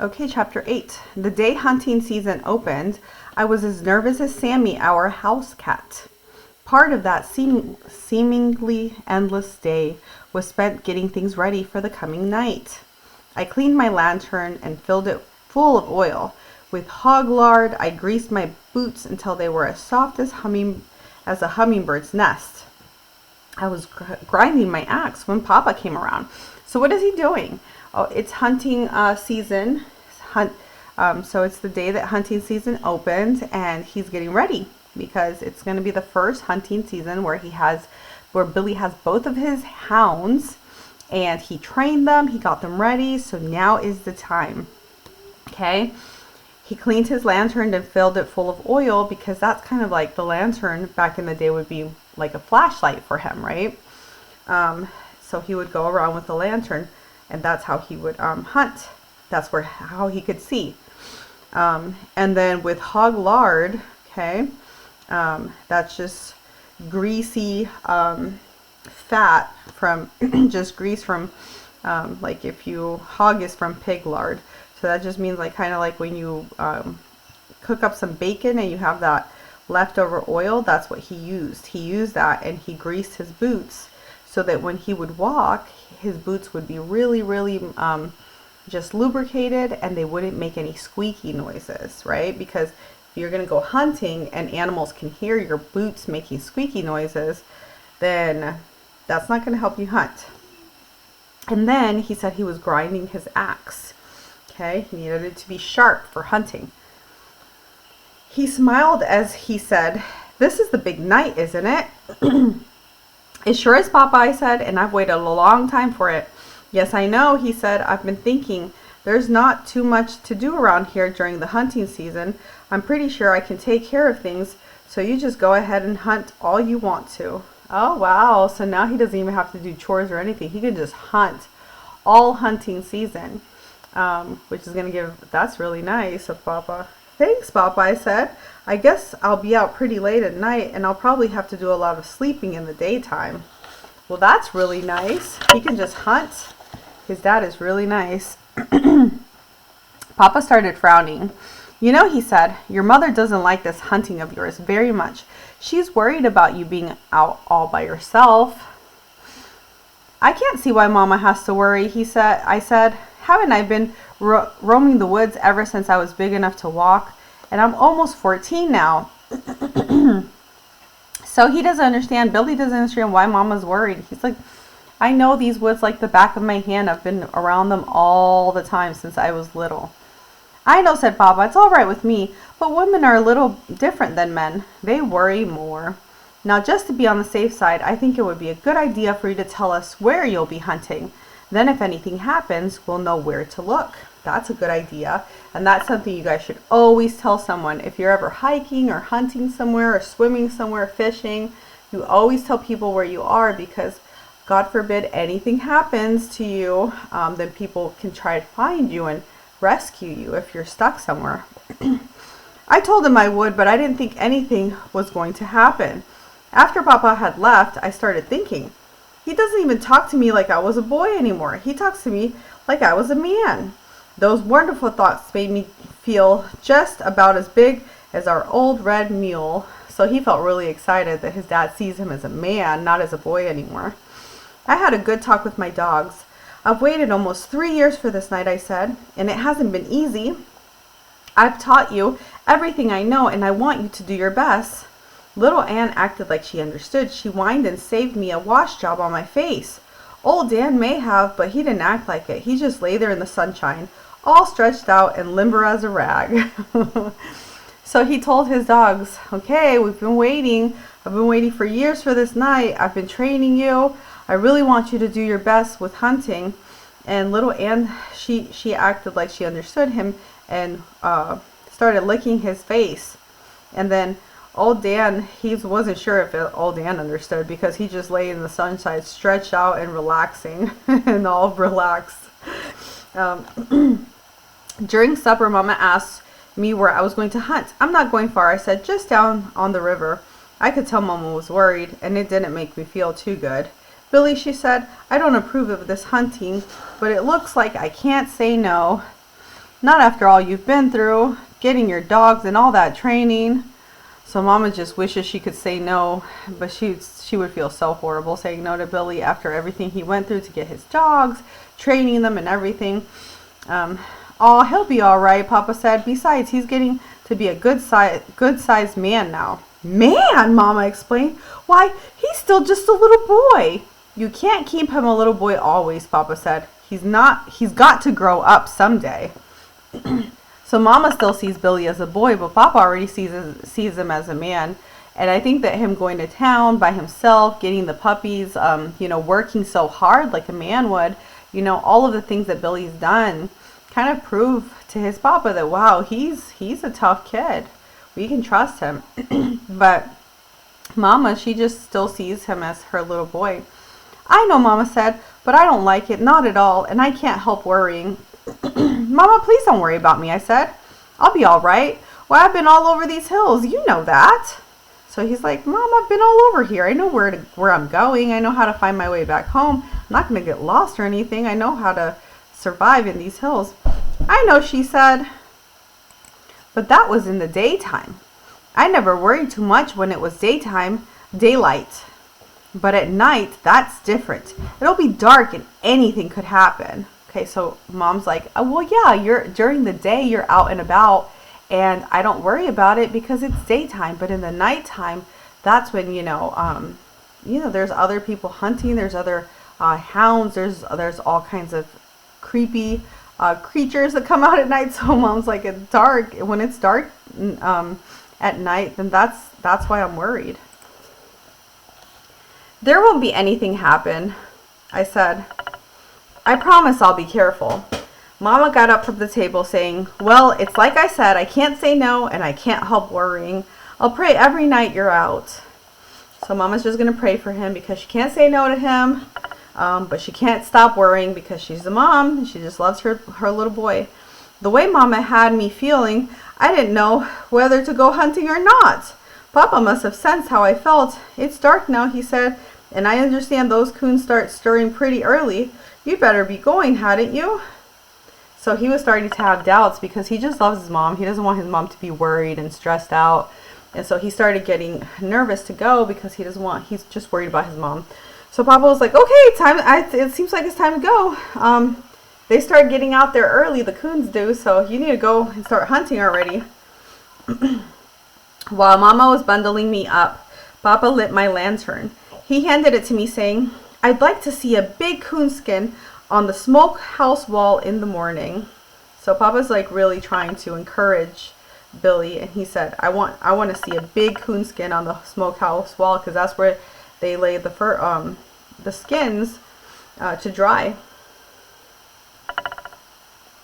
Okay, chapter 8. The day hunting season opened, I was as nervous as Sammy, our house cat. Part of that seemingly endless day was spent getting things ready for the coming night. I cleaned my lantern and filled it full of oil. With hog lard, I greased my boots until they were as soft as a hummingbird's nest. I was grinding my axe when Papa came around. So what is he doing? Oh, it's hunting season. So it's the day that hunting season opened, and he's getting ready because it's going to be the first hunting season where Billy has both of his hounds, and he trained them. He got them ready. So now is the time. Okay. He cleaned his lantern and filled it full of oil because that's kind of like the lantern back in the day would be like a flashlight for him, right? So he would go around with the lantern, and that's how he would hunt. That's how he could see. And then with hog lard, okay, that's just greasy fat from just grease from like if you hog is from pig lard. So that just means like kind of like when you cook up some bacon and you have that leftover oil, that's what he used. He used that, and he greased his boots so that when he would walk, his boots would be really, really just lubricated, and they wouldn't make any squeaky noises, right? Because if you're going to go hunting and animals can hear your boots making squeaky noises, then that's not going to help you hunt. And then he said he was grinding his axe. Okay, he needed it to be sharp for hunting. He smiled as he said, "This is the big night, isn't it?" "It sure is, Papa," I said, "and I've waited a long time for it." "Yes, I know," he said. "I've been thinking. There's not too much to do around here during the hunting season. I'm pretty sure I can take care of things, so you just go ahead and hunt all you want to." Oh, wow. So now he doesn't even have to do chores or anything. He can just hunt all hunting season, which is going to that's really nice of Papa. "Thanks, Papa," I said. "I guess I'll be out pretty late at night, and I'll probably have to do a lot of sleeping in the daytime." Well, that's really nice. He can just hunt. His dad is really nice. Papa started frowning. "You know," he said, "your mother doesn't like this hunting of yours very much. She's worried about you being out all by yourself." "I can't see why Mama has to worry," I said. "Haven't I been roaming the woods ever since I was big enough to walk? And I'm almost 14 now." So he doesn't understand. Billy doesn't understand why Mama's worried. He's like, "I know these woods like the back of my hand. I've been around them all the time since I was little." "I know," said Papa. "It's all right with me. But women are a little different than men. They worry more. Now, just to be on the safe side, I think it would be a good idea for you to tell us where you'll be hunting. Then if anything happens, we'll know where to look." That's a good idea. And that's something you guys should always tell someone. If you're ever hiking or hunting somewhere or swimming somewhere, fishing, you always tell people where you are, because God forbid anything happens to you, then people can try to find you and rescue you if you're stuck somewhere. I told him I would, but I didn't think anything was going to happen. After Papa had left, I started thinking, he doesn't even talk to me like I was a boy anymore. He talks to me like I was a man. Those wonderful thoughts made me feel just about as big as our old red mule. So he felt really excited that his dad sees him as a man, not as a boy anymore. I had a good talk with my dogs. "I've waited almost 3 years for this night," I said, "and it hasn't been easy. I've taught you everything I know, and I want you to do your best." Little Ann acted like she understood. She whined and saved me a wash job on my face. Old Dan may have, but he didn't act like it. He just lay there in the sunshine, all stretched out and limber as a rag. So he told his dogs, "Okay, we've been waiting. I've been waiting for years for this night. I've been training you. I really want you to do your best with hunting." And little Ann, she acted like she understood him and started licking his face. And then old Dan, he wasn't sure if old Dan understood, because he just lay in the sunshine, stretched out and relaxing and all relaxed. During supper, Mama asked me where I was going to hunt. "I'm not going far," I said, "just down on the river." I could tell Mama was worried, and it didn't make me feel too good. "Billy," she said, "I don't approve of this hunting, but it looks like I can't say no." Not after all you've been through, getting your dogs and all that training. So Mama just wishes she could say no, but she would feel so horrible saying no to Billy after everything he went through to get his dogs, training them and everything. Oh, he'll be all right, Papa said. Besides, he's getting to be a good-sized man now. Man, Mama explained. Why, he's still just a little boy. You can't keep him a little boy always, Papa said. He's got to grow up someday. So Mama still sees Billy as a boy, but Papa already sees him as a man. And I think that him going to town by himself, getting the puppies, working so hard like a man would, all of the things that Billy's done kind of prove to his Papa that, wow, he's a tough kid. We can trust him. But Mama, she just still sees him as her little boy. I know, Mama said, but I don't like it, not at all, and I can't help worrying. Mama, please don't worry about me, I said. I'll be all right. Why, I've been all over these hills. You know that. So he's like, Mom, I've been all over here. I know where I'm going. I know how to find my way back home. I'm not going to get lost or anything. I know how to survive in these hills. I know, she said. But that was in the daytime. I never worried too much when it was daylight. But at night, that's different. It'll be dark and anything could happen. Okay, so Mom's like, oh, well, yeah, during the day, you're out and about, and I don't worry about it because it's daytime. But in the nighttime, that's when, there's other people hunting. There's other hounds. There's all kinds of creepy creatures that come out at night. So Mom's like, when it's dark at night, then that's why I'm worried. There won't be anything happen, I said. I promise I'll be careful. Mama got up from the table saying, well, it's like I said, I can't say no and I can't help worrying. I'll pray every night you're out. So Mama's just going to pray for him because she can't say no to him, but she can't stop worrying because she's a mom and she just loves her little boy. The way Mama had me feeling, I didn't know whether to go hunting or not. Papa must have sensed how I felt. It's dark now, he said, and I understand those coons start stirring pretty early. You'd better be going, hadn't you? So he was starting to have doubts because he just loves his mom. He doesn't want his mom to be worried and stressed out. And so he started getting nervous to go because he's just worried about his mom. So Papa was like, okay, it seems like it's time to go. They start getting out there early, the coons do, so you need to go and start hunting already. While Mama was bundling me up, Papa lit my lantern. He handed it to me saying, I'd like to see a big coonskin on the smokehouse wall in the morning. So Papa's like really trying to encourage Billy, and he said, I want to see a big coonskin on the smokehouse wall because that's where they lay the skins to dry.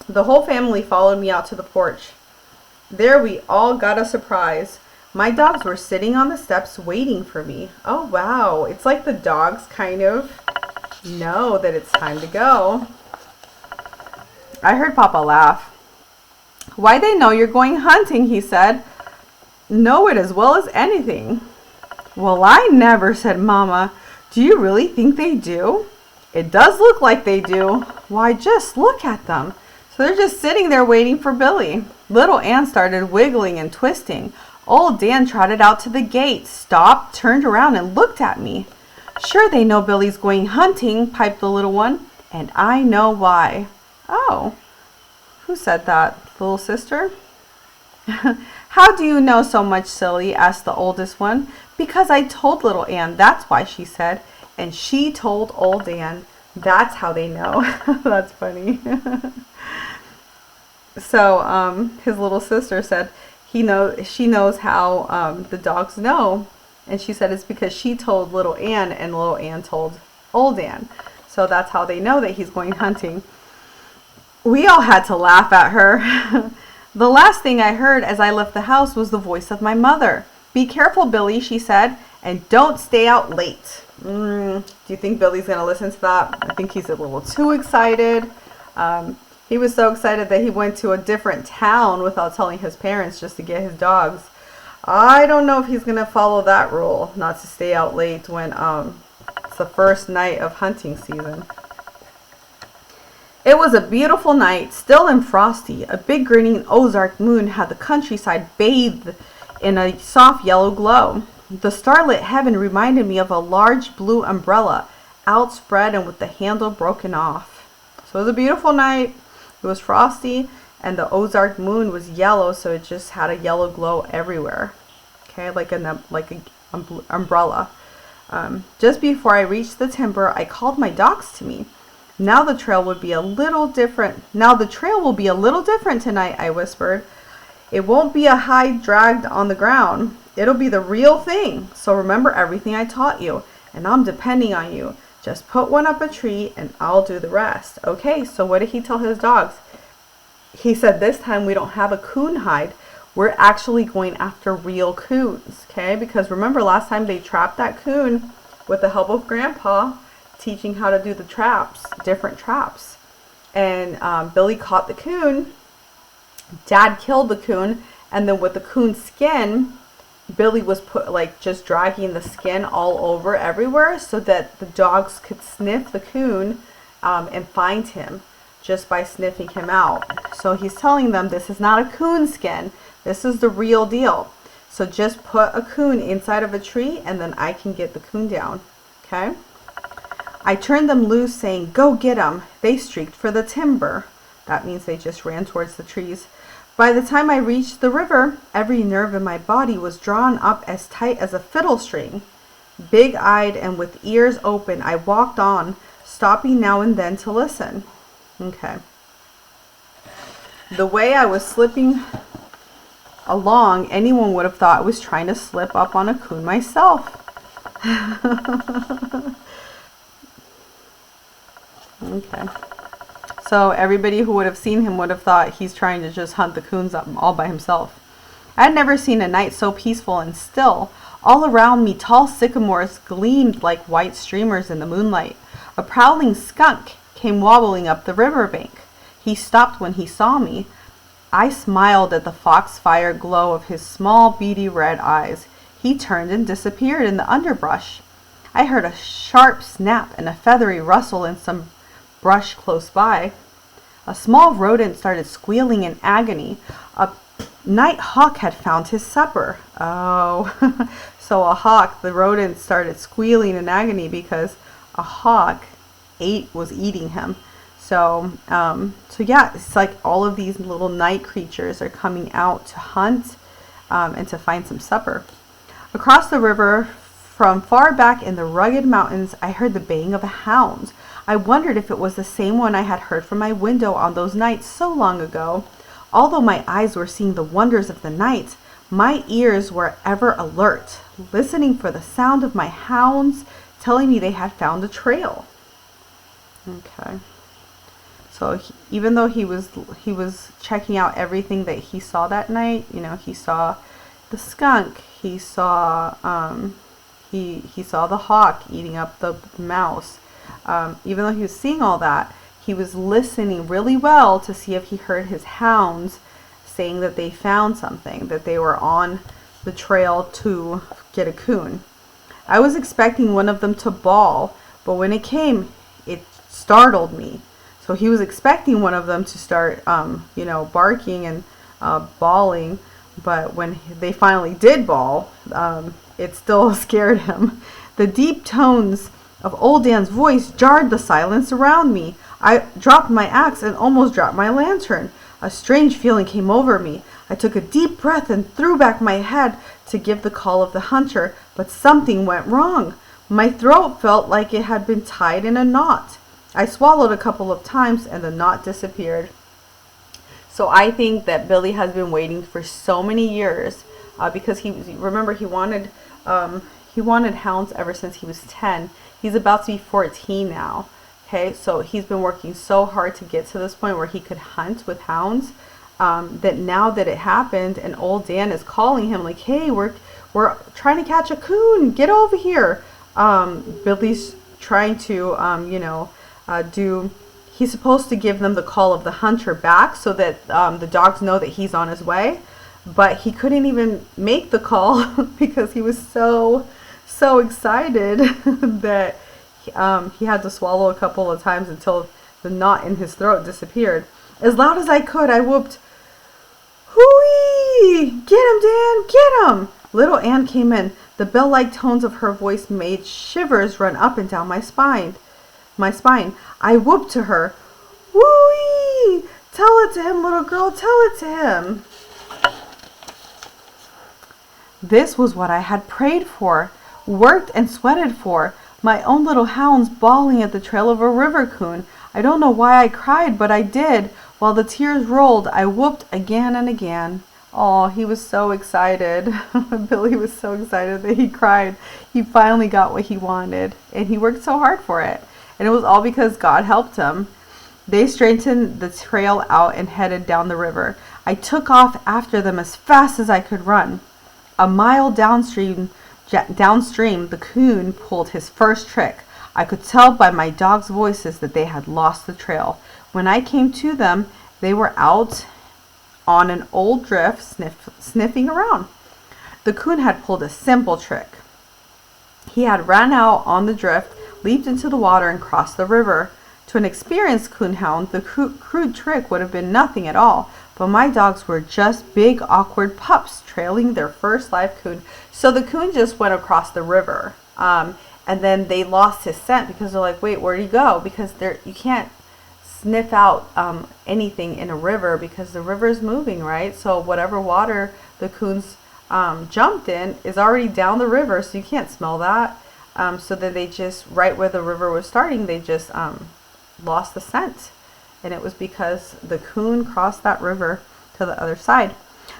The whole family followed me out to the porch. There we all got a surprise. My dogs were sitting on the steps waiting for me. Oh, wow. It's like the dogs kind of know that it's time to go. I heard Papa laugh. Why, they know you're going hunting, he said. Know it as well as anything. Well, I never, said Mama. Do you really think they do? It does look like they do. Why, just look at them. So they're just sitting there waiting for Billy. Little Ann started wiggling and twisting. Old Dan trotted out to the gate, stopped, turned around, and looked at me. Sure, they know Billy's going hunting, piped the little one, and I know why. Oh, who said that? Little sister? How do you know so much, silly? Asked the oldest one. Because I told little Ann, that's why, she said. And she told old Dan. That's how they know. That's funny. So his little sister said, she knows how the dogs know. And she said it's because she told little Ann and little Ann told old Ann. So that's how they know that he's going hunting. We all had to laugh at her. The last thing I heard as I left the house was the voice of my mother. Be careful, Billy, she said, and don't stay out late. Do you think Billy's going to listen to that? I think he's a little too excited. He was so excited that he went to a different town without telling his parents just to get his dogs. I don't know if he's going to follow that rule, not to stay out late when it's the first night of hunting season. It was a beautiful night, still and frosty. A big grinning Ozark moon had the countryside bathed in a soft yellow glow. The starlit heaven reminded me of a large blue umbrella, outspread and with the handle broken off. So it was a beautiful night. It was frosty, and the Ozark moon was yellow, so it just had a yellow glow everywhere. Okay, like an umbrella. Just before I reached the timber, I called my dogs to me. Now the trail will be a little different tonight, I whispered. It won't be a hide dragged on the ground. It'll be the real thing. So remember everything I taught you, and I'm depending on you. Just put one up a tree and I'll do the rest. Okay, so what did he tell his dogs? He said this time we don't have a coon hide. We're actually going after real coons, okay? Because remember last time they trapped that coon with the help of Grandpa, teaching how to do the traps, different traps. And Billy caught the coon. Dad killed the coon, and then with the coon's skin, Billy was just dragging the skin all over everywhere so that the dogs could sniff the coon and find him just by sniffing him out. So he's telling them this is not a coon skin. This is the real deal. So just put a coon inside of a tree and then I can get the coon down. Okay? I turned them loose saying, go get them. They streaked for the timber. That means they just ran towards the trees. By the time I reached the river, every nerve in my body was drawn up as tight as a fiddle string. Big-eyed and with ears open, I walked on, stopping now and then to listen. Okay. The way I was slipping along, anyone would have thought I was trying to slip up on a coon myself. Okay. So everybody who would have seen him would have thought he's trying to just hunt the coons up all by himself. I had never seen a night so peaceful and still. All around me, tall sycamores gleamed like white streamers in the moonlight. A prowling skunk came wobbling up the riverbank. He stopped when he saw me. I smiled at the foxfire glow of his small, beady red eyes. He turned and disappeared in the underbrush. I heard a sharp snap and a feathery rustle in some brush close by. A small rodent started squealing in agony. A night hawk had found his supper. Oh, so a hawk, the rodent started squealing in agony because a hawk was eating him. So yeah, it's like all of these little night creatures are coming out to hunt and to find some supper. Across the river, from far back in the rugged mountains, I heard the baying of a hound. I wondered if it was the same one I had heard from my window on those nights so long ago. Although my eyes were seeing the wonders of the night, my ears were ever alert, listening for the sound of my hounds telling me they had found a trail. Okay. So even though he was checking out everything that he saw that night, you know, he saw the skunk, he saw he saw the hawk eating up the mouse. Even though he was seeing all that, he was listening really well to see if he heard his hounds saying that they found something, that they were on the trail to get a coon. I was expecting one of them to bawl, but when it came, it startled me. So he was expecting one of them to start, barking and bawling, but when they finally did bawl, it still scared him. The deep tones of old Dan's voice jarred the silence around me. I dropped my axe and almost dropped my lantern. A strange feeling came over me. I took a deep breath and threw back my head to give the call of the hunter, but something went wrong. My throat felt like it had been tied in a knot. I swallowed a couple of times and the knot disappeared. So I think that Billy has been waiting for so many years because he wanted hounds ever since he was 10. He's about to be 14 now. Okay, so he's been working so hard to get to this point where he could hunt with hounds. That now that it happened, and old Dan is calling him like, "Hey, we're trying to catch a coon. Get over here." Billy's trying to He's supposed to give them the call of the hunter back so that the dogs know that he's on his way, but he couldn't even make the call because he was so excited that he had to swallow a couple of times until The knot in his throat disappeared. As loud as I could, I whooped, "Hooey! Get him, Dan! Get him!" Little Ann came in. The bell-like tones of her voice made shivers run up and down my spine. I whooped to her, "Whoo-wee! Tell it to him, little girl, tell it to him." This was what I had prayed for, worked and sweated for. My own little hounds bawling at the trail of a river coon. I don't know why I cried, but I did. While the tears rolled, I whooped again and again. Oh, he was so excited. Billy was so excited that he cried. He finally got what he wanted, and he worked so hard for it. And it was all because God helped him. They straightened the trail out and headed down the river. I took off after them as fast as I could run. A mile downstream, the coon pulled his first trick. I could tell by my dogs' voices that they had lost the trail. When I came to them, they were out on an old drift, sniffing around. The coon had pulled a simple trick. He had ran out on the drift, leaped into the water, and crossed the river. To an experienced coonhound, the crude trick would have been nothing at all, but my dogs were just big, awkward pups trailing their first live coon. So the coon just went across the river, and then they lost his scent because they're like, wait, where'd he go? Because you can't sniff out anything in a river because the river is moving, right? So whatever water the coons jumped in is already down the river, so you can't smell that. So then they just, right where the river was starting, they just lost the scent. And it was because the coon crossed that river to the other side.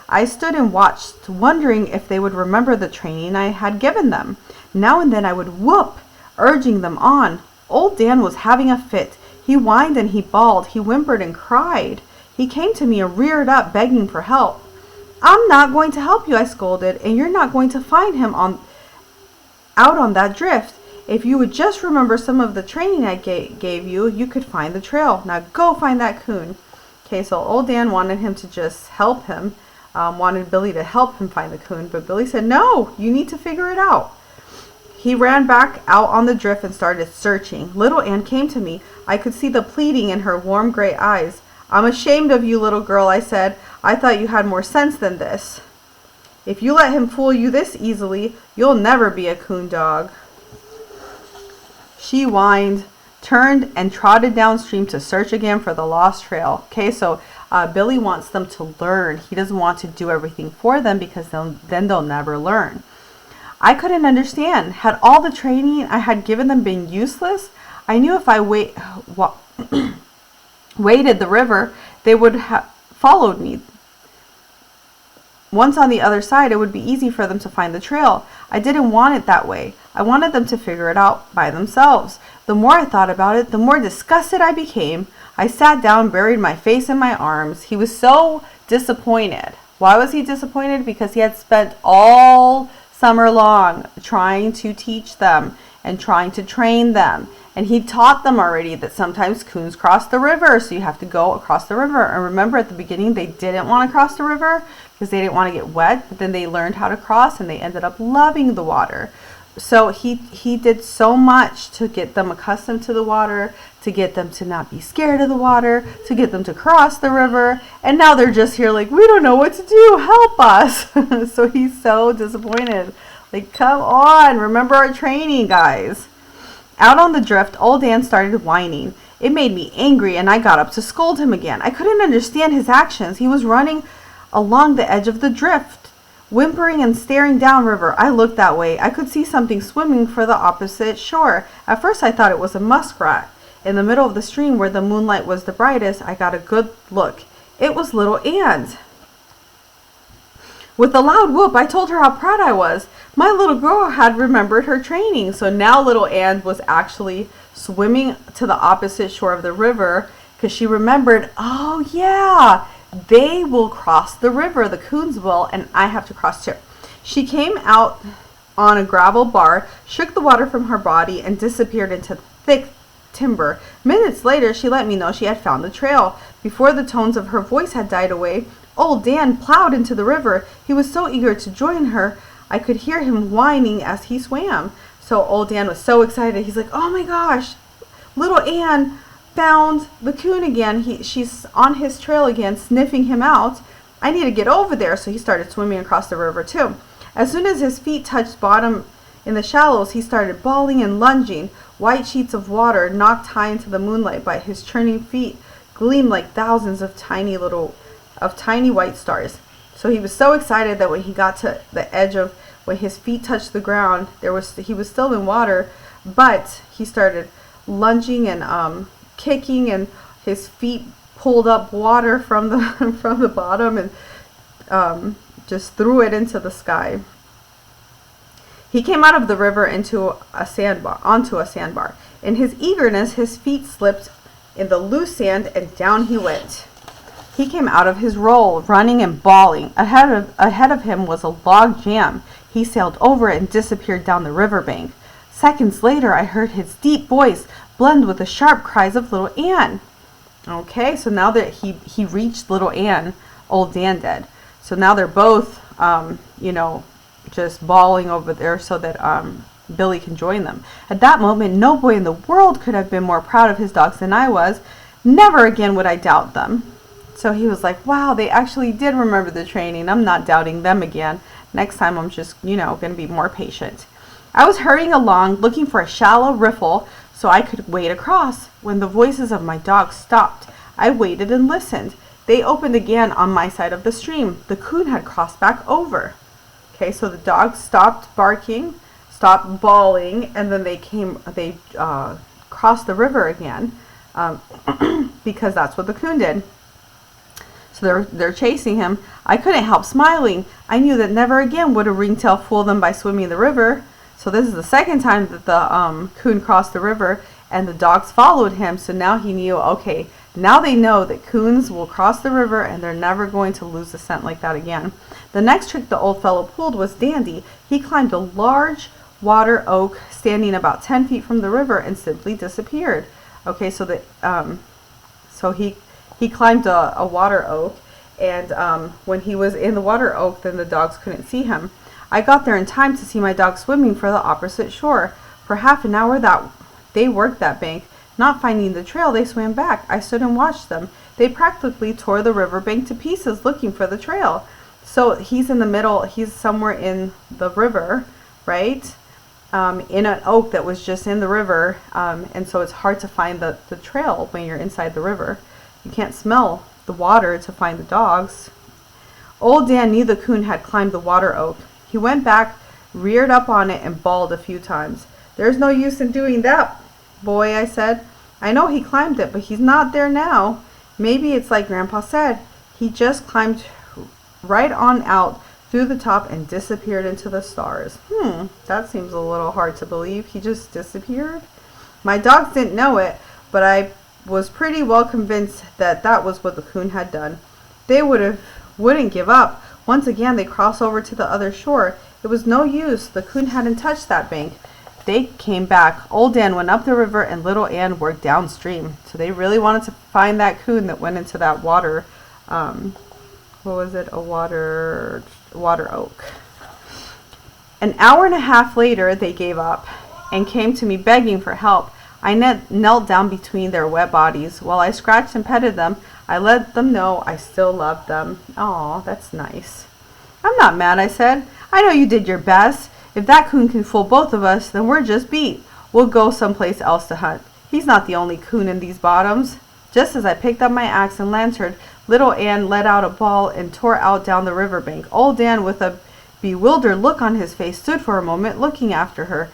I stood and watched, wondering if they would remember the training I had given them. Now and then I would whoop, urging them on. Old Dan was having a fit. He whined and he bawled. He whimpered and cried. He came to me and reared up, begging for help. "I'm not going to help you," I scolded, "and you're not going to find him out on that drift. If you would just remember some of the training I gave you, you could find the trail. Now go find that coon." Okay, so old Dan wanted him to just help him, wanted Billy to help him find the coon, but Billy said, "No, you need to figure it out." He ran back out on the drift and started searching. Little Ann came to me. I could see the pleading in her warm gray eyes. "I'm ashamed of you, little girl," I said. "I thought you had more sense than this. If you let him fool you this easily, you'll never be a coon dog." She whined, turned, and trotted downstream to search again for the lost trail. Okay, so Billy wants them to learn. He doesn't want to do everything for them because then they'll never learn. I couldn't understand. Had all the training I had given them been useless? I knew if I waded the river, they would have followed me. Once on the other side, it would be easy for them to find the trail. I didn't want it that way. I wanted them to figure it out by themselves. The more I thought about it, the more disgusted I became. I sat down, buried my face in my arms. He was so disappointed. Why was he disappointed? Because he had spent all summer long trying to teach them and trying to train them. And he taught them already that sometimes coons cross the river, so you have to go across the river. And remember, at the beginning, they didn't want to cross the river because they didn't want to get wet, but then they learned how to cross and they ended up loving the water. So he did so much to get them accustomed to the water, to get them to not be scared of the water, to get them to cross the river. And now they're just here like, "We don't know what to do. Help us." So he's so disappointed. Like, come on, remember our training, guys. Out on the drift, old Dan started whining. It made me angry, and I got up to scold him again. I couldn't understand his actions. He was running along the edge of the drift, whimpering and staring downriver. I looked that way. I could see something swimming for the opposite shore. At first I thought it was a muskrat. In the middle of the stream where the moonlight was the brightest, I got a good look. It was little Ann. With a loud whoop, I told her how proud I was. My little girl had remembered her training. So now little Ann was actually swimming to the opposite shore of the river because she remembered, oh yeah, they will cross the river, the coons will, and I have to cross too. She came out on a gravel bar, shook the water from her body, and disappeared into thick timber. Minutes later, she let me know she had found the trail. Before the tones of her voice had died away, old Dan plowed into the river. He was so eager to join her, I could hear him whining as he swam. So old Dan was so excited. He's like, "Oh my gosh, little Ann found the coon again. She's on his trail again, sniffing him out. I need to get over there. So he started swimming across the river too. As soon as his feet touched bottom in the shallows, he started bawling and lunging. White sheets of water knocked high into the moonlight, but his churning feet gleamed like thousands of tiny white stars. So he was so excited that when he got to the edge of, when his feet touched the ground, he was still in water, but he started lunging and kicking, and his feet pulled up water from the from the bottom and just threw it into the sky. He came out of the river onto a sandbar. In his eagerness, his feet slipped in the loose sand and down he went. He came out of his roll, running and bawling. Ahead of him was a log jam. He sailed over it and disappeared down the riverbank. Seconds later, I heard his deep voice blend with the sharp cries of little Ann. Okay, so now that he reached little Ann, old Dan did. So now they're both, just bawling over there so that Billy can join them. At that moment, no boy in the world could have been more proud of his dogs than I was. Never again would I doubt them. So he was like, wow, they actually did remember the training. I'm not doubting them again. Next time I'm just, going to be more patient. I was hurrying along, looking for a shallow riffle so I could wade across. When the voices of my dogs stopped, I waited and listened. They opened again on my side of the stream. The coon had crossed back over. Okay, so the dogs stopped barking, stopped bawling, and then they crossed the river again because that's what the coon did. So they're chasing him. I couldn't help smiling. I knew that never again would a ringtail fool them by swimming the river. So this is the second time that the coon crossed the river, and the dogs followed him. So now he knew, okay, now they know that coons will cross the river and they're never going to lose the scent like that again. The next trick the old fellow pulled was dandy. He climbed a large water oak standing about 10 feet from the river and simply disappeared. Okay, so he climbed a water oak, and when he was in the water oak, then the dogs couldn't see him. I got there in time to see my dogs swimming for the opposite shore. For half an hour they worked that bank. Not finding the trail, they swam back. I stood and watched them. They practically tore the riverbank to pieces looking for the trail. So he's in the middle, he's somewhere in the river, right? In an oak that was just in the river, and so it's hard to find the trail when you're inside the river. You can't smell the water to find the dogs. Old Dan knew the coon had climbed the water oak. He went back, reared up on it, and bawled a few times. There's no use in doing that, boy, I said. I know he climbed it, but he's not there now. Maybe it's like Grandpa said. He just climbed right on out through the top and disappeared into the stars. That seems a little hard to believe. He just disappeared? My dogs didn't know it, but I was pretty well convinced that that was what the coon had done. They wouldn't give up. Once again, they crossed over to the other shore. It was no use. The coon hadn't touched that bank. They came back. Old Dan went up the river and little Ann worked downstream. So they really wanted to find that coon that went into that water. What was it? A water oak. An hour and a half later, they gave up and came to me begging for help. I knelt down between their wet bodies. While I scratched and petted them, I let them know I still loved them. Aw, that's nice. I'm not mad, I said. I know you did your best. If that coon can fool both of us, then we're just beat. We'll go someplace else to hunt. He's not the only coon in these bottoms. Just as I picked up my axe and lantern, little Ann let out a bawl and tore out down the riverbank. Old Dan, with a bewildered look on his face, stood for a moment looking after her.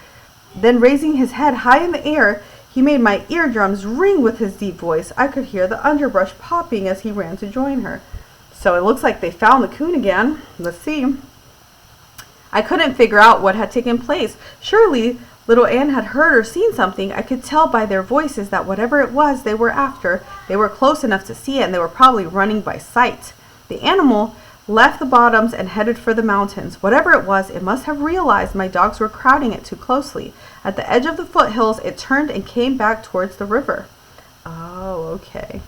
Then, raising his head high in the air, he made my eardrums ring with his deep voice. I could hear the underbrush popping as he ran to join her. So it looks like they found the coon again. Let's see. I couldn't figure out what had taken place. Surely little Ann had heard or seen something. I could tell by their voices that whatever it was they were after, they were close enough to see it, and they were probably running by sight. The animal left the bottoms and headed for the mountains. Whatever it was, it must have realized my dogs were crowding it too closely. At the edge of the foothills, it turned and came back towards the river. Oh, okay.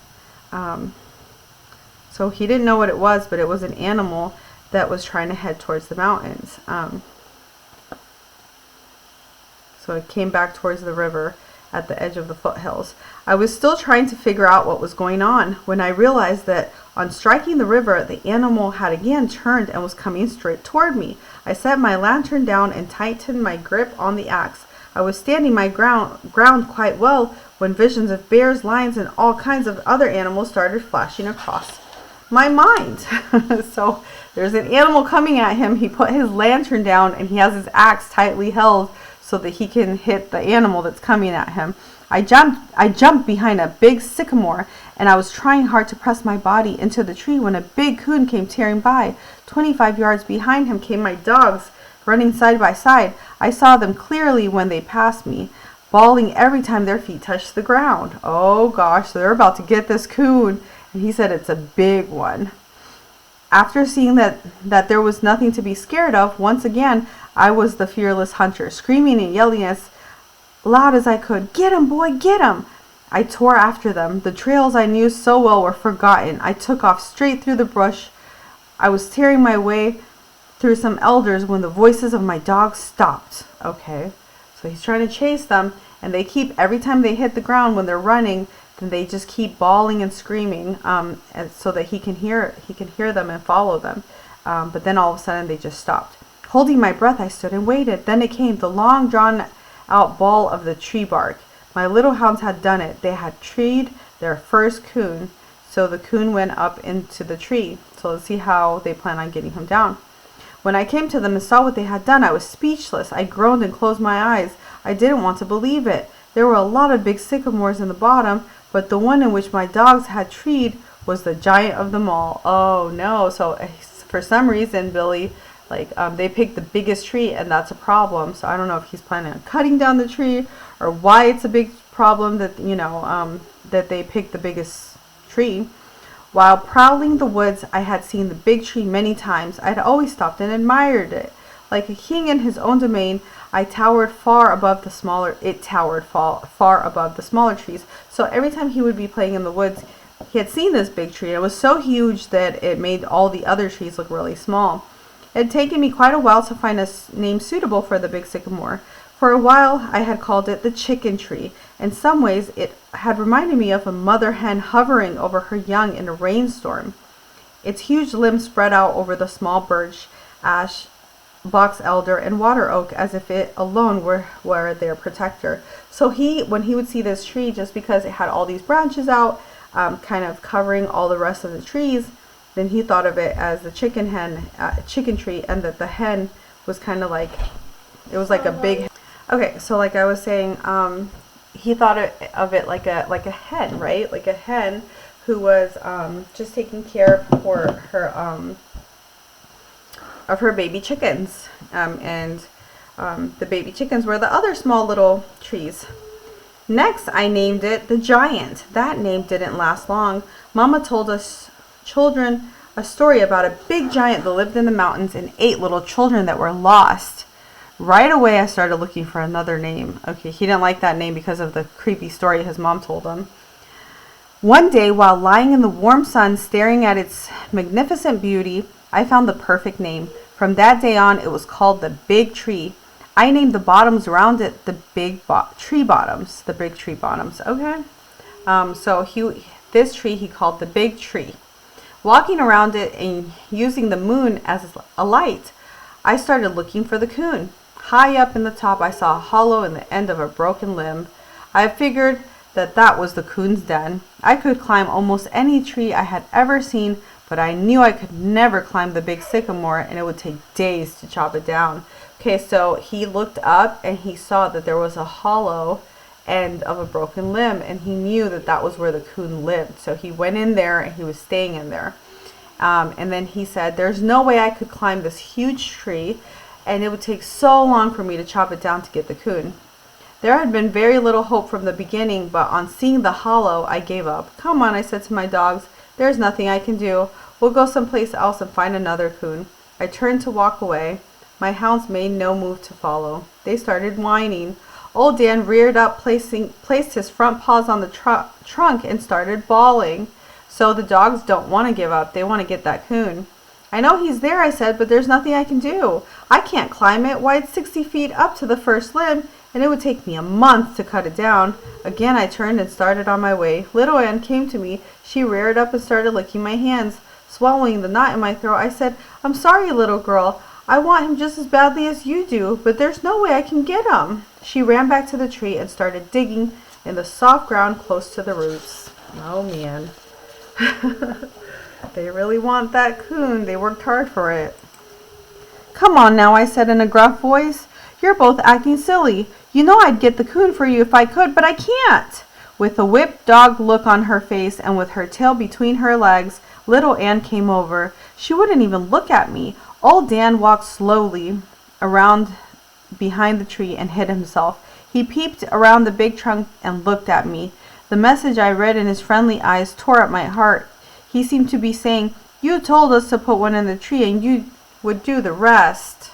So he didn't know what it was, but it was an animal that was trying to head towards the mountains. So it came back towards the river. at the edge of the foothills. I was still trying to figure out what was going on when I realized that on striking the river, the animal had again turned and was coming straight toward me. I set my lantern down and tightened my grip on the axe. I was standing my ground quite well when visions of bears, lions, and all kinds of other animals started flashing across my mind. So there's an animal coming at him. He put his lantern down and he has his axe tightly held so that he can hit the animal that's coming at him. I jumped behind a big sycamore, and I was trying hard to press my body into the tree when a big coon came tearing by. 25 yards behind him came my dogs, running side by side. I saw them clearly when they passed me, bawling every time their feet touched the ground. Oh gosh, so they're about to get this coon, and he said it's a big one. After seeing that there was nothing to be scared of, once again, I was the fearless hunter, screaming and yelling as loud as I could, "Get him, boy, get him!" I tore after them. The trails I knew so well were forgotten. I took off straight through the brush. I was tearing my way through some elders when the voices of my dogs stopped. Okay, so he's trying to chase them, and they keep, every time they hit the ground when they're running, then they just keep bawling and screaming, and so that he can hear them and follow them. But then all of a sudden they just stopped. Holding my breath, I stood and waited. Then it came, the long drawn out bawl of the tree bark. My little hounds had done it. They had treed their first coon. So the coon went up into the tree. So let's see how they plan on getting him down. When I came to them and saw what they had done, I was speechless. I groaned and closed my eyes. I didn't want to believe it. There were a lot of big sycamores in the bottom, but the one in which my dogs had treed was the giant of them all. Oh no. So for some reason, Billy, they picked the biggest tree, and that's a problem. So I don't know if he's planning on cutting down the tree or why it's a big problem that, that they picked the biggest tree. While prowling the woods, I had seen the big tree many times. I had always stopped and admired it. Like a king in his own domain, it towered far above the smaller trees. So every time he would be playing in the woods, he had seen this big tree. It was so huge that it made all the other trees look really small. It had taken me quite a while to find a name suitable for the big sycamore. For a while, I had called it the chicken tree. In some ways, it had reminded me of a mother hen hovering over her young in a rainstorm. Its huge limbs spread out over the small birch, ash, box elder, and water oak, as if it alone were their protector. So when he would see this tree, just because it had all these branches out, kind of covering all the rest of the trees, then he thought of it as the chicken tree, and that the hen was kind of like, it was like a big. Okay, so like I was saying, he thought of it like a hen, right? Like a hen who was just taking care for her of her baby chickens, and the baby chickens were the other small little trees. Next, I named it the giant. That name didn't last long. Mama told us children a story about a big giant that lived in the mountains and ate little children that were lost. Right away, I started looking for another name. Okay, he didn't like that name because of the creepy story his mom told him. One day, while lying in the warm sun staring at its magnificent beauty, I found the perfect name. From that day on, it was called the Big Tree. I named the bottoms around it the Big Tree Bottoms. The Big Tree Bottoms. Okay. This tree he called the Big Tree. Walking around it and using the moon as a light, I started looking for the coon. High up in the top, I saw a hollow in the end of a broken limb. I figured that was the coon's den. I could climb almost any tree I had ever seen, but I knew I could never climb the big sycamore, and it would take days to chop it down. Okay, so he looked up and he saw that there was a hollow end of a broken limb, and he knew that was where the coon lived. So he went in there and he was staying in there. And then he said, there's no way I could climb this huge tree, and it would take so long for me to chop it down to get the coon. There had been very little hope from the beginning, but on seeing the hollow, I gave up. Come on, I said to my dogs, there's nothing I can do. We'll go someplace else and find another coon. I turned to walk away. My hounds made no move to follow. They started whining. Old Dan reared up, placed his front paws on the trunk and started bawling. So the dogs don't want to give up. They want to get that coon. I know he's there, I said, but there's nothing I can do. I can't climb it. Why, it's 60 feet up to the first limb, and it would take me a month to cut it down. Again, I turned and started on my way. Little Ann came to me. She reared up and started licking my hands, swallowing the knot in my throat. I said, "I'm sorry, little girl. I want him just as badly as you do, but there's no way I can get him." She ran back to the tree and started digging in the soft ground close to the roots. Oh man. They really want that coon. They worked hard for it. "Come on now," I said in a gruff voice. "You're both acting silly. You know I'd get the coon for you if I could, but I can't." With a whipped dog look on her face and with her tail between her legs, Little Ann came over. She wouldn't even look at me. Old Dan walked slowly around behind the tree and hid himself. He peeped around the big trunk and looked at me. The message I read in his friendly eyes tore at my heart. He seemed to be saying, "You told us to put one in the tree and you would do the rest."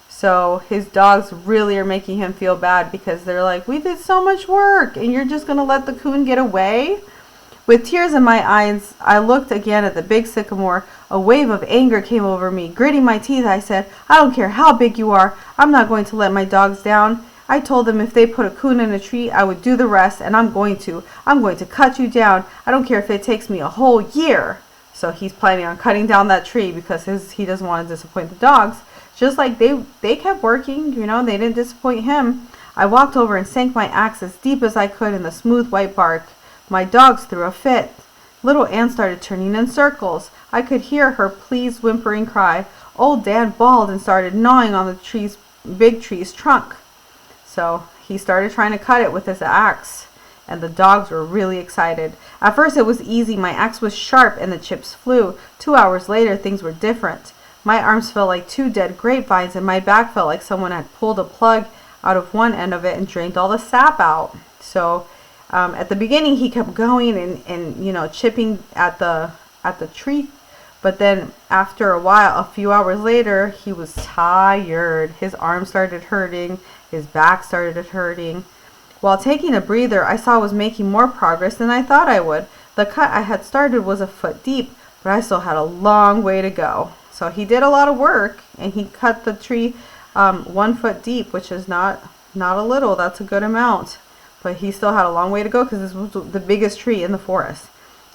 So his dogs really are making him feel bad because they're like, "We did so much work and you're just going to let the coon get away?" With tears in my eyes, I looked again at the big sycamore. A wave of anger came over me. Gritting my teeth, I said, "I don't care how big you are. I'm not going to let my dogs down. I told them if they put a coon in a tree, I would do the rest, and I'm going to. I'm going to cut you down. I don't care if it takes me a whole year." So he's planning on cutting down that tree because he doesn't want to disappoint the dogs. Just like they kept working, they didn't disappoint him. I walked over and sank my axe as deep as I could in the smooth white bark. My dogs threw a fit. Little Ann started turning in circles. I could hear her pleased whimpering cry. Old Dan bawled and started gnawing on the big tree's trunk. So he started trying to cut it with his axe, and the dogs were really excited. At first it was easy. My axe was sharp and the chips flew. 2 hours later, things were different. My arms felt like two dead grapevines, and my back felt like someone had pulled a plug out of one end of it and drained all the sap out. So at the beginning, he kept going and chipping at the tree. But then after a while, a few hours later, he was tired. His arms started hurting. His back started hurting. While taking a breather, I saw I was making more progress than I thought I would. The cut I had started was a foot deep, but I still had a long way to go. So he did a lot of work, and he cut the tree 1 foot deep, which is not a little. That's a good amount. But he still had a long way to go because this was the biggest tree in the forest.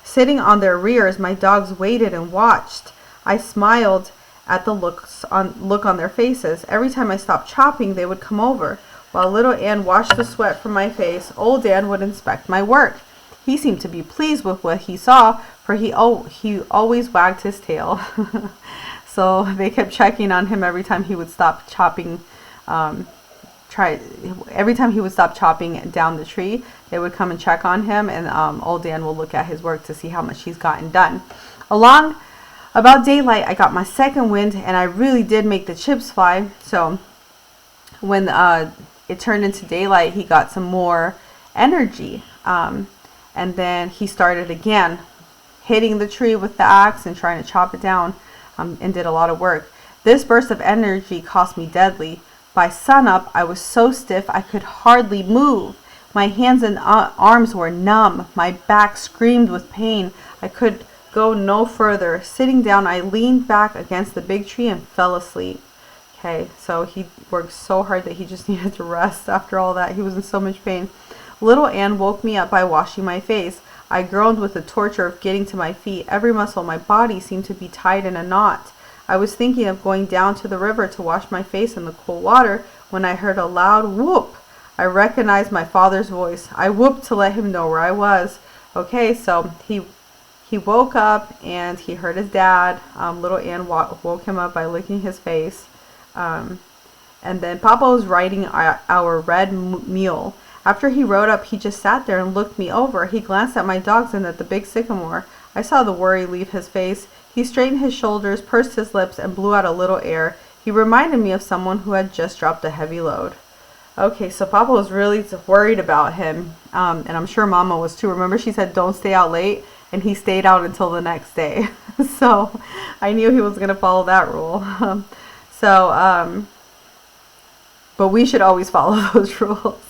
Sitting on their rears, my dogs waited and watched. I smiled at the look on their faces. Every time I stopped chopping, they would come over. While Little Ann washed the sweat from my face, Old Dan would inspect my work. He seemed to be pleased with what he saw, for he always wagged his tail. So they kept checking on him every time he would stop chopping. Every time he would stop chopping down the tree, they would come and check on him, and Old Dan will look at his work to see how much he's gotten done. Along about daylight, I got my second wind, and I really did make the chips fly. So when it turned into daylight, he got some more energy, and then he started again, hitting the tree with the axe and trying to chop it down, and did a lot of work. This burst of energy cost me deadly. By sunup, I was so stiff I could hardly move. My hands and arms were numb. My back screamed with pain. I could go no further. Sitting down, I leaned back against the big tree and fell asleep. Okay, so he worked so hard that he just needed to rest after all that. He was in so much pain. Little Ann woke me up by washing my face. I groaned with the torture of getting to my feet. Every muscle in my body seemed to be tied in a knot. I was thinking of going down to the river to wash my face in the cool water when I heard a loud whoop. I recognized my father's voice. I whooped to let him know where I was. Okay, so he woke up and he heard his dad. Little Ann woke him up by licking his face. And then Papa was riding our red mule. After he rode up, he just sat there and looked me over. He glanced at my dogs and at the big sycamore. I saw the worry leave his face. He straightened his shoulders, pursed his lips, and blew out a little air. He reminded me of someone who had just dropped a heavy load. Okay, so Papa was really worried about him, and I'm sure Mama was too. Remember, she said don't stay out late, and he stayed out until the next day. So I knew he was going to follow that rule. But we should always follow those rules.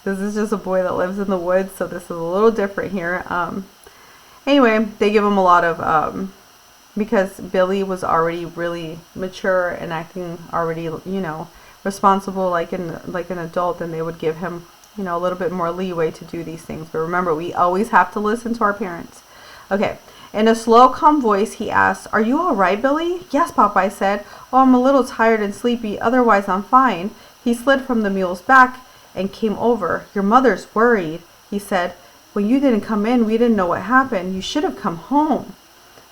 This is just a boy that lives in the woods, so this is a little different here. Anyway, they give him a lot of, because Billy was already really mature and acting already, responsible like an adult, then they would give him, you know, a little bit more leeway to do these things. But remember, we always have to listen to our parents. Okay. In a slow, calm voice, he asked, "Are you all right, Billy?" "Yes, Papa," I said. "Oh, I'm a little tired and sleepy. Otherwise, I'm fine." He slid from the mule's back and came over. "Your mother's worried," he said. "When you didn't come in, we didn't know what happened. You should have come home."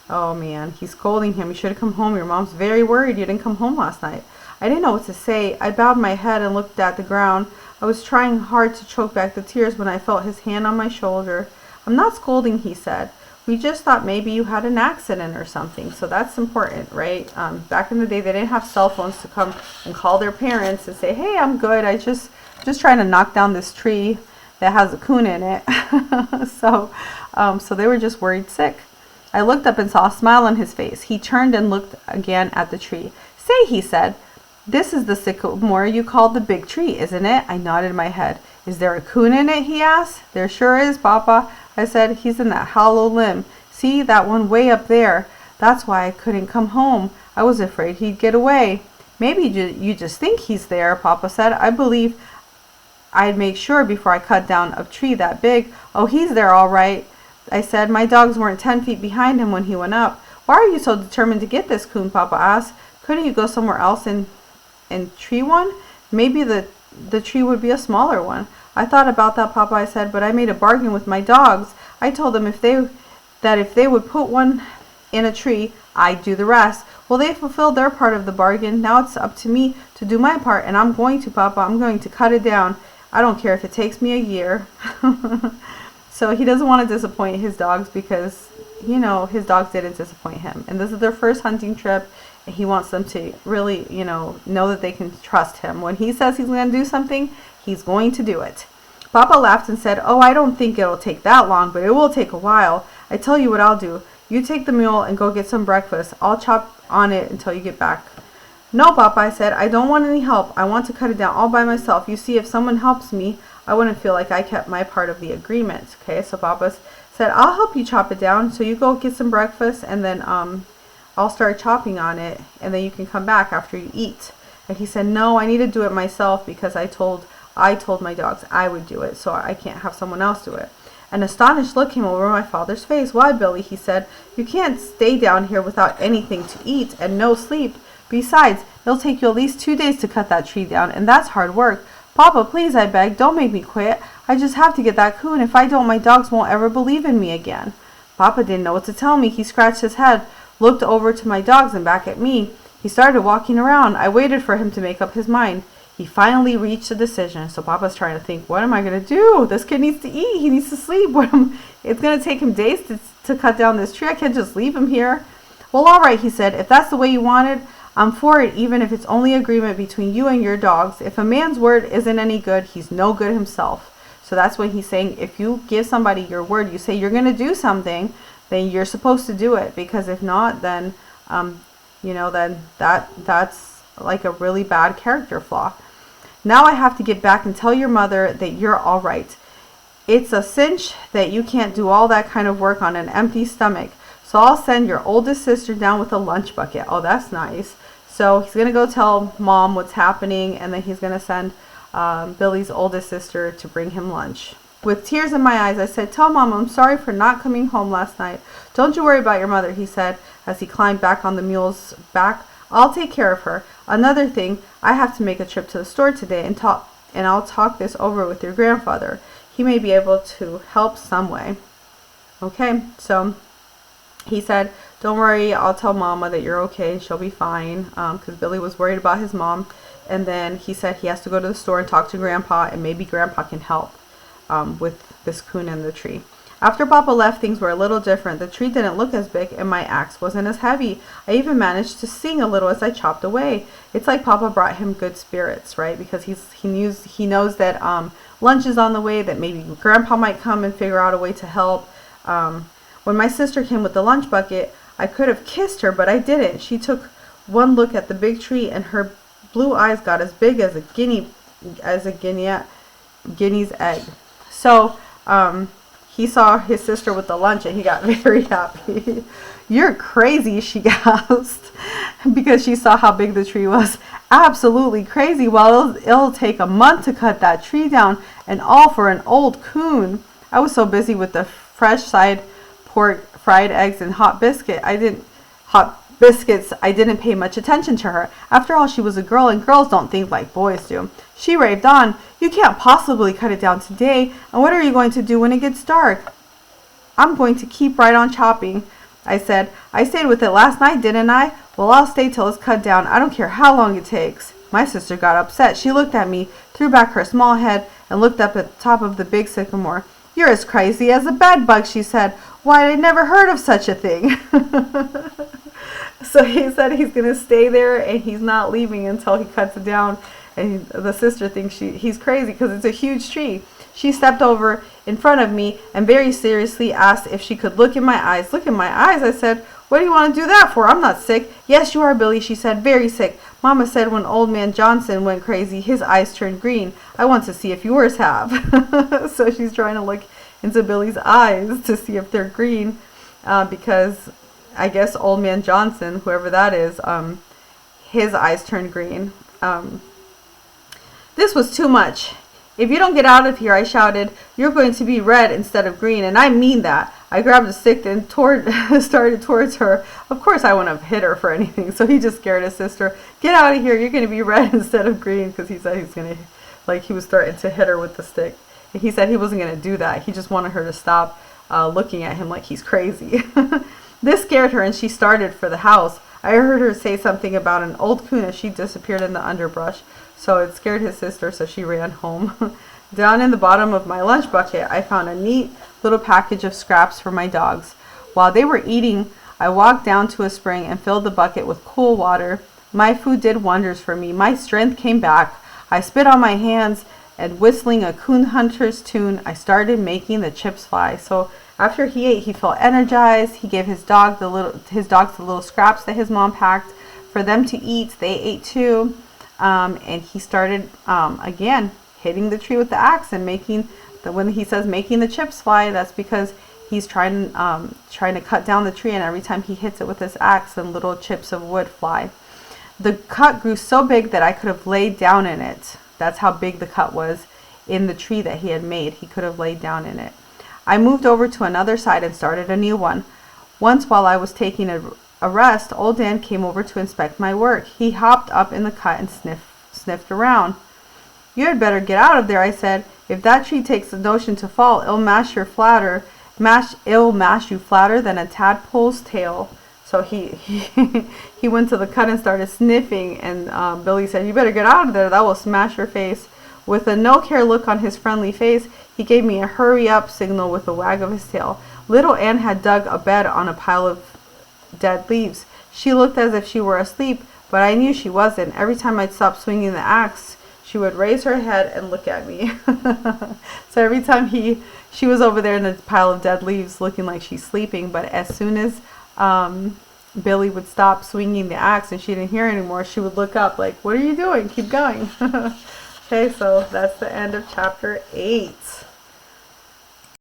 Oh, man. He's scolding him. "You should have come home. Your mom's very worried you didn't come home last night." I didn't know what to say. I bowed my head and looked at the ground. I was trying hard to choke back the tears when I felt his hand on my shoulder. "I'm not scolding," he said. "We just thought maybe you had an accident or something." So that's important, right? Back in the day, they didn't have cell phones to come and call their parents and say, "Hey, I'm good. I just trying to knock down this tree that has a coon in it." So they were just worried sick. I looked up and saw a smile on his face. He turned and looked again at the tree. "Say," he said, "this is the sycamore you called the big tree, isn't it?" I nodded my head. "Is there a coon in it?" he asked. "There sure is, Papa," I said. "He's in that hollow limb. See, that one way up there. That's why I couldn't come home. I was afraid he'd get away." "Maybe you just think he's there," Papa said. "I believe I'd make sure before I cut down a tree that big." "Oh, he's there all right," I said. "My dogs weren't 10 feet behind him when he went up." "Why are you so determined to get this coon?" Papa asked. "Couldn't you go somewhere else and tree one? Maybe the tree would be a smaller one." "I thought about that, Papa," I said, "but I made a bargain with my dogs. I told them if they would put one in a tree, I'd do the rest." "Well, they fulfilled their part of the bargain. Now it's up to me to do my part, and I'm going to, Papa. I'm going to cut it down. I don't care if it takes me a year." So he doesn't want to disappoint his dogs because, you know, his dogs didn't disappoint him. And this is their first hunting trip. And he wants them to really, you know that they can trust him. When he says he's going to do something, he's going to do it. Papa laughed and said, "Oh, I don't think it'll take that long, but it will take a while. I tell you what I'll do. You take the mule and go get some breakfast. I'll chop on it until you get back." "No, Papa," I said. "I don't want any help. I want to cut it down all by myself. You see, if someone helps me, I wouldn't feel like I kept my part of the agreement." Okay, so Papa said, "I'll help you chop it down. So you go get some breakfast, and then I'll start chopping on it, and then you can come back after you eat." And he said, "No, I need to do it myself because I told my dogs I would do it, so I can't have someone else do it." An astonished look came over my father's face. "Why, Billy," he said, "you can't stay down here without anything to eat and no sleep. Besides, it'll take you at least 2 days to cut that tree down, and that's hard work. Papa, please," I begged, "don't make me quit. I just have to get that coon. If I don't, my dogs won't ever believe in me again." Papa didn't know what to tell me. He scratched his head, looked over to my dogs and back at me. He started walking around. I waited for him to make up his mind. He finally reached a decision. So Papa's trying to think, what am I going to do? This kid needs to eat. He needs to sleep. It's going to take him days to cut down this tree. I can't just leave him here. "Well, all right," he said. "If that's the way you want it, I'm for it, even if it's only agreement between you and your dogs. If a man's word isn't any good, he's no good himself." So that's what he's saying. If you give somebody your word, you say you're going to do something, then you're supposed to do it. Because if not, then, then that's like a really bad character flaw. "Now I have to get back and tell your mother that you're all right. It's a cinch that you can't do all that kind of work on an empty stomach. So I'll send your oldest sister down with a lunch bucket." Oh, that's nice. So he's going to go tell Mom what's happening, and then he's going to send Billy's oldest sister to bring him lunch. With tears in my eyes, I said, "Tell Mom I'm sorry for not coming home last night." "Don't you worry about your mother," he said as he climbed back on the mule's back. "I'll take care of her. Another thing, I have to make a trip to the store today and I'll talk this over with your grandfather. He may be able to help some way." Okay, so he said, "Don't worry, I'll tell Mama that you're okay. She'll be fine," because Billy was worried about his mom. And then he said he has to go to the store and talk to Grandpa, and maybe Grandpa can help with this coon and the tree. After Papa left, things were a little different. The tree didn't look as big, and my axe wasn't as heavy. I even managed to sing a little as I chopped away. It's like Papa brought him good spirits, right? Because he knows that lunch is on the way, that maybe Grandpa might come and figure out a way to help. When my sister came with the lunch bucket, I could have kissed her, but I didn't. She took one look at the big tree, and her blue eyes got as big as guinea's egg. So he saw his sister with the lunch and he got very happy. "You're crazy," she gasped, because she saw how big the tree was. "Absolutely crazy. Well, it'll take a month to cut that tree down, and all for an old coon." I was so busy with the fresh side pork, fried eggs, and hot biscuits, I didn't pay much attention to her. After all, she was a girl, and girls don't think like boys do. She raved on, "You can't possibly cut it down today, and what are you going to do when it gets dark?" "I'm going to keep right on chopping," I said. "I stayed with it last night, didn't I? Well, I'll stay till it's cut down. I don't care how long it takes." My sister got upset. She looked at me, threw back her small head, and looked up at the top of the big sycamore. "You're as crazy as a bed bug," she said. "Why, I never heard of such a thing." So he said he's going to stay there and he's not leaving until he cuts it down. And the sister thinks he's crazy because it's a huge tree. She stepped over in front of me and very seriously asked if she could look in my eyes. "Look in my eyes?" I said. "What do you want to do that for? I'm not sick." "Yes, you are, Billy," she said. "Very sick. Mama said when old man Johnson went crazy, his eyes turned green. I want to see if yours have." So she's trying to look into Billy's eyes to see if they're green, because I guess old man Johnson, whoever that is, his eyes turned green. This was too much. "If you don't get out of here," I shouted, "you're going to be red instead of green, and I mean that." I grabbed a stick and started towards her. Of course, I wouldn't have hit her for anything, so he just scared his sister. "Get out of here, you're going to be red instead of green," because he said he was threatening to hit her with the stick. And he said he wasn't going to do that. He just wanted her to stop looking at him like he's crazy. This scared her, and she started for the house. I heard her say something about an old coon as she disappeared in the underbrush. So it scared his sister, so she ran home. Down in the bottom of my lunch bucket, I found a neat little package of scraps for my dogs. While they were eating, I walked down to a spring and filled the bucket with cool water. My food did wonders for me. My strength came back. I spit on my hands, and whistling a coon hunter's tune, I started making the chips fly. So after he ate, he felt energized. He gave his dogs the little scraps that his mom packed for them to eat. They ate too. And he started again hitting the tree with the axe and when he says making the chips fly, that's because he's trying to cut down the tree, and every time he hits it with his axe, then little chips of wood fly. The cut grew so big that I could have laid down in it. That's how big the cut was in the tree that he had made. He could have laid down in it. I moved over to another side and started a new one. Once, while I was taking a rest, old Dan came over to inspect my work. He hopped up in the cut and sniffed around. "You had better get out of there," I said. "If that tree takes the notion to fall, it'll mash you flatter than a tadpole's tail." So he went to the cut and started sniffing, and Billy said, "You better get out of there. That will smash your face." With a no-care look on his friendly face, he gave me a hurry-up signal with a wag of his tail. Little Ann had dug a bed on a pile of dead leaves. She looked as if she were asleep, but I knew she wasn't. Every time I'd stop swinging the axe, she would raise her head and look at me. So every time she was over there in the pile of dead leaves looking like she's sleeping, but as soon as Billy would stop swinging the axe and she didn't hear anymore, she would look up like, "What are you doing? Keep going." Okay, so that's the end of chapter 8.